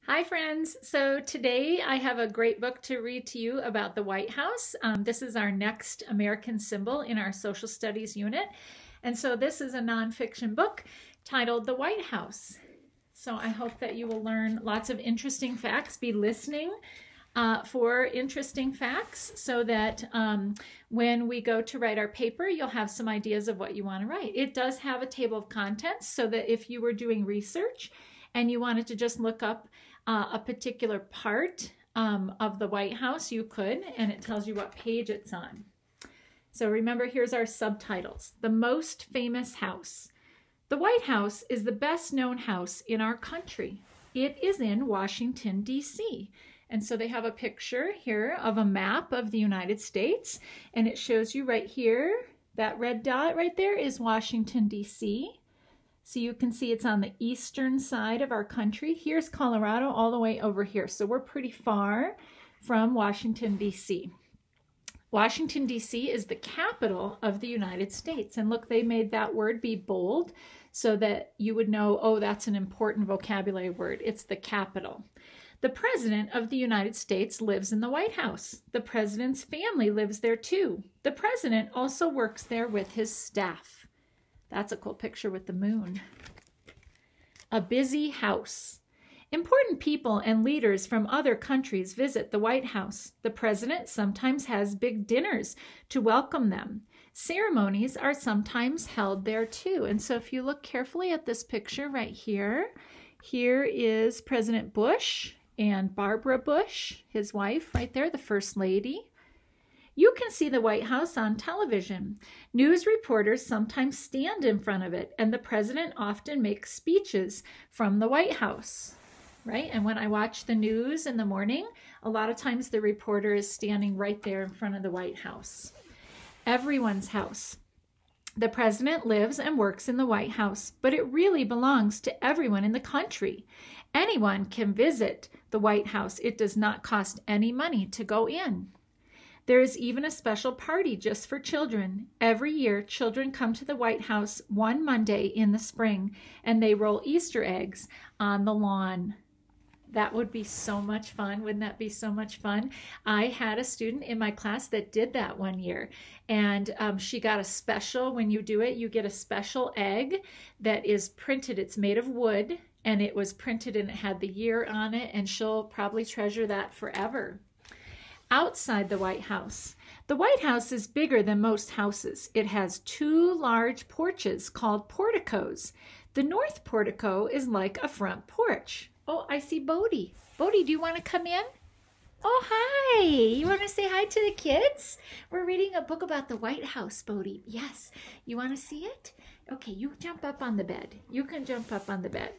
Hi, friends. So today I have a great book to read to you about the White House. This is our next American symbol in our social studies unit. And so this is a nonfiction book titled The White House. So I hope that you will learn lots of interesting facts. Be listening for interesting facts so that when we go to write our paper, you'll have some ideas of what you want to write. It does have a table of contents so that if you were doing research and you wanted to just look up a particular part of the White House, you could, and it tells you what page it's on. So remember, here's our subtitles. The most famous house. The White House is the best known house in our country. It is in Washington, D.C. And so they have a picture here of a map of the United States, and it shows you right here, that red dot right there is Washington, D.C. So you can see it's on the eastern side of our country. Here's Colorado all the way over here. So we're pretty far from Washington, D.C. Washington, D.C. is the capital of the United States. And look, they made that word be bold so that you would know, oh, that's an important vocabulary word. It's the capital. The President of the United States lives in the White House. The President's family lives there too. The President also works there with his staff. That's a cool picture with the moon. A busy house. Important people and leaders from other countries visit the White House. The president sometimes has big dinners to welcome them. Ceremonies are sometimes held there too. And so if you look carefully at this picture right here, here is President Bush and Barbara Bush, his wife right there, the First Lady. You can see the White House on television. News reporters sometimes stand in front of it, and the president often makes speeches from the White House, right? And when I watch the news in the morning, a lot of times the reporter is standing right there in front of the White House. Everyone's house. The president lives and works in the White House, but it really belongs to everyone in the country. Anyone can visit the White House. It does not cost any money to go in. There is even a special party just for children. Every year, children come to the White House one Monday in the spring, and they roll Easter eggs on the lawn. That would be so much fun. Wouldn't that be so much fun? I had a student in my class that did that one year, and she got a special, when you do it, you get a special egg that is printed. It's made of wood, and it was printed, and it had the year on it, and she'll probably treasure that forever. Outside the White House. The White House is bigger than most houses. It has two large porches called porticos. The north portico is like a front porch. Oh, I see Bodie. Bodie, do you want to come in? Oh, hi. You want to say hi to the kids? We're reading a book about the White House, Bodie. Yes. You want to see it? Okay, you jump up on the bed. You can jump up on the bed.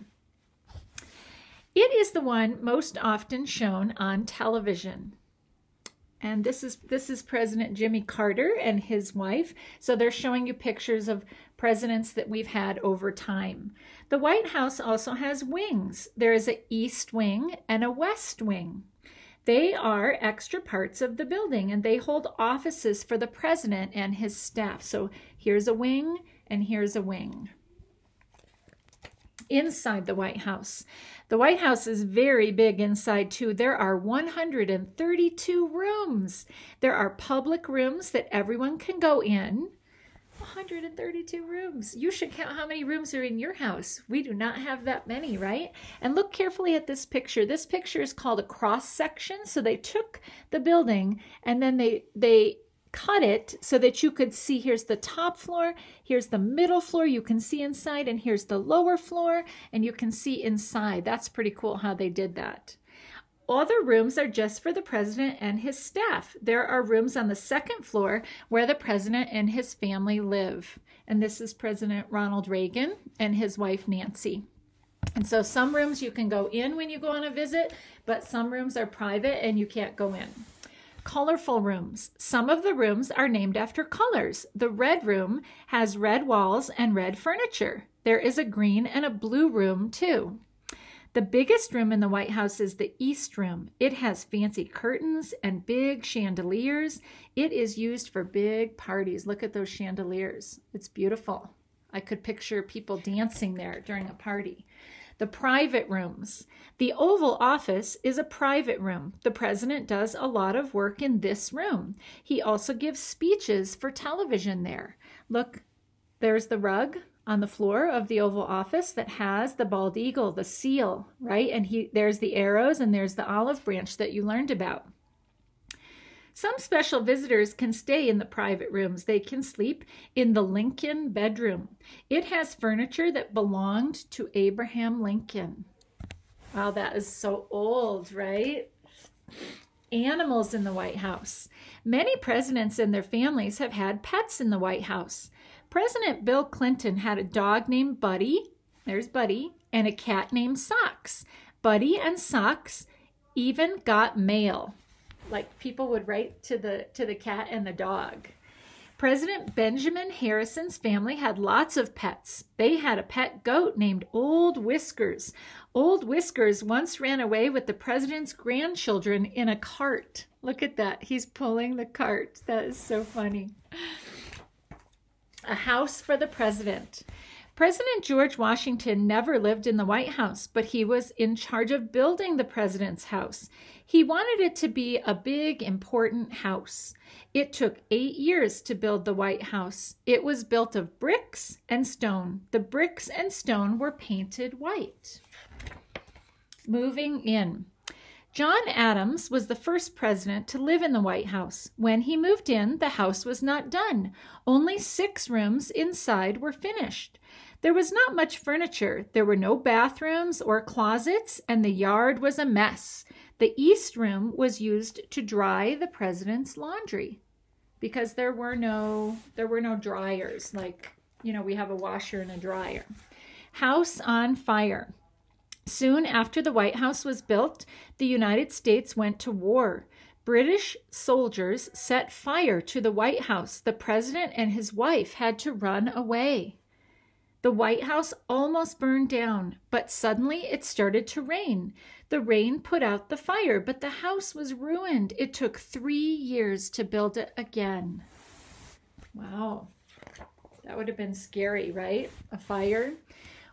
It is the one most often shown on television. And this is President Jimmy Carter and his wife. So they're showing you pictures of presidents that we've had over time. The White House also has wings. There is an east wing and a west wing. They are extra parts of the building, and they hold offices for the president and his staff. So here's a wing and here's a wing. Inside the White House. The White House is very big inside too. There are 132 rooms. There are public rooms that everyone can go in. 132 rooms. You should count how many rooms are in your house. We do not have that many, right? And look carefully at this picture. This picture is called a cross section. So they took the building and then they cut it so that you could see, here's the top floor, here's the middle floor, you can see inside, and here's the lower floor, and you can see inside. That's pretty cool how they did that. Other rooms are just for the president and his staff. There are rooms on the second floor where the president and his family live. And this is President Ronald Reagan and his wife Nancy. And so some rooms you can go in when you go on a visit, but some rooms are private and you can't go in. Colorful rooms. Some of the rooms are named after colors. The red room has red walls and red furniture. There is a green and a blue room too. The biggest room in the White House is the East Room. It has fancy curtains and big chandeliers. It is used for big parties. Look at those chandeliers. It's beautiful. I could picture people dancing there during a party. The private rooms. The Oval Office is a private room. The president does a lot of work in this room. He also gives speeches for television there. Look, there's the rug on the floor of the Oval Office that has the bald eagle, the seal, right? And there's the arrows and there's the olive branch that you learned about. Some special visitors can stay in the private rooms. They can sleep in the Lincoln bedroom. It has furniture that belonged to Abraham Lincoln. Wow, that is so old, right? Animals in the White House. Many presidents and their families have had pets in the White House. President Bill Clinton had a dog named Buddy, there's Buddy, and a cat named Socks. Buddy and Socks even got mail. Like people would write to the cat and the dog. President Benjamin Harrison's family had lots of pets. They had a pet goat named Old Whiskers. Old Whiskers once ran away with the president's grandchildren in a cart. Look at that. He's pulling the cart. That is so funny. A house for the president. President George Washington never lived in the White House, but he was in charge of building the president's house. He wanted it to be a big, important house. It took 8 years to build the White House. It was built of bricks and stone. The bricks and stone were painted white. Moving in. John Adams was the first president to live in the White House. When he moved in, the house was not done. Only 6 rooms inside were finished. There was not much furniture. There were no bathrooms or closets, and the yard was a mess. The East Room was used to dry the president's laundry because there were no dryers like, we have a washer and a dryer. House on fire. Soon after the White House was built, the United States went to war. British soldiers set fire to the White House. The president and his wife had to run away. The White House almost burned down, but suddenly it started to rain. The rain put out the fire, but the house was ruined. It took 3 years to build it again. Wow, that would have been scary, right? A fire.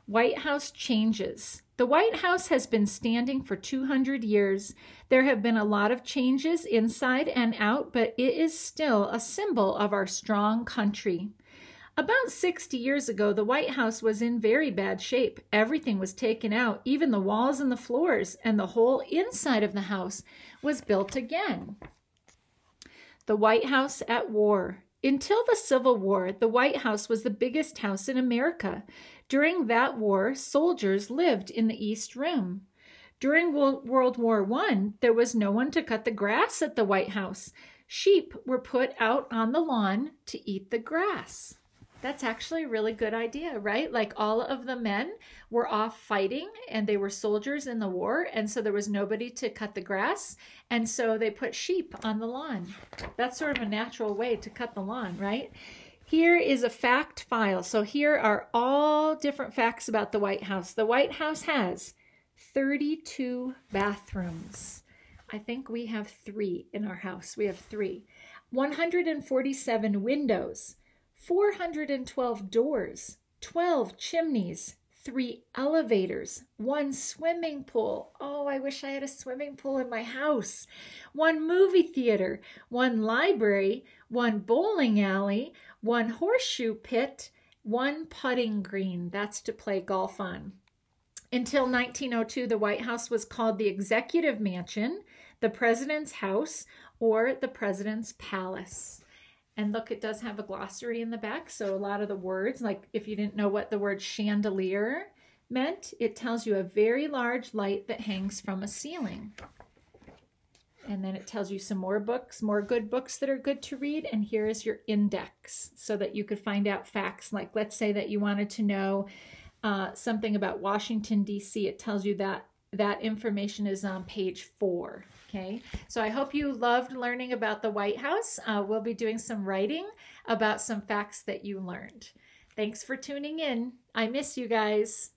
White House changes. The White House has been standing for 200 years. There have been a lot of changes inside and out, but it is still a symbol of our strong country. About 60 years ago, the White House was in very bad shape. Everything was taken out, even the walls and the floors, and the whole inside of the house was built again. The White House at war. Until the Civil War, the White House was the biggest house in America. During that war, soldiers lived in the East Room. During World War I, there was no one to cut the grass at the White House. Sheep were put out on the lawn to eat the grass. That's actually a really good idea, right? Like all of the men were off fighting and they were soldiers in the war, and so there was nobody to cut the grass, and so they put sheep on the lawn. That's sort of a natural way to cut the lawn, right? Here is a fact file. So here are all different facts about the White House. The White House has 32 bathrooms. I think we have 3 in our house. We have 3. 147 windows. 412 doors, 12 chimneys, 3 elevators, 1 swimming pool. Oh, I wish I had a swimming pool in my house. 1 movie theater, 1 library, 1 bowling alley, 1 horseshoe pit, 1 putting green. That's to play golf on. Until 1902, the White House was called the Executive Mansion, the President's House, or the President's Palace. And look, it does have a glossary in the back. So a lot of the words, like if you didn't know what the word chandelier meant, it tells you a very large light that hangs from a ceiling. And then it tells you some more books, more good books that are good to read. And here is your index so that you could find out facts. Like let's say that you wanted to know something about Washington, D.C. It tells you that information is on page 4. Okay, so I hope you loved learning about the White House. We'll be doing some writing about some facts that you learned. Thanks for tuning in. I miss you guys.